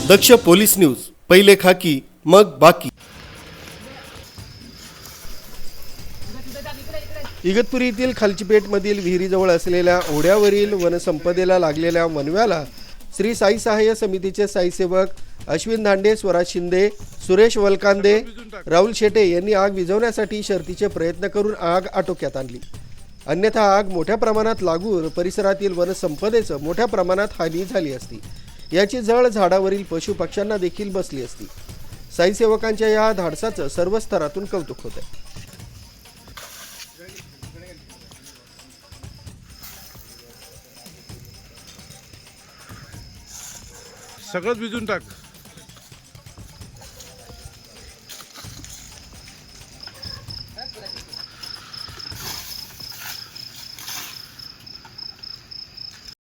दक्ष police news, पहिले खाकी मग बाकी। इगतपुरी येथील खालचीपेठमधील विहिरीजवळ असलेल्या ओढ्यावरील वनसंपदेला लागलेल्या वनव्याला श्री साई सहाय्य समितीचे साईसेवक अश्विन धांडे, स्वराज शिंदे, सुरेश वलकांदे, राहुल शेटे यांनी आग विझवण्यासाठी शर्थीचे प्रयत्न करून आग आटोक्यात आणली। अन्यथा आग मोठ्या प्रमाणात लागून परिसरातील वनसंपदेचं मोठ्या प्रमाणात हानी झाली असती। याची झळ झाडावरील पशु पक्ष्यांना देखील बसली असती। साईसेवकांच्या या धाडसाचं सर्व स्तरातून कौतुक होत आहे। सगळंच भिजून टाक।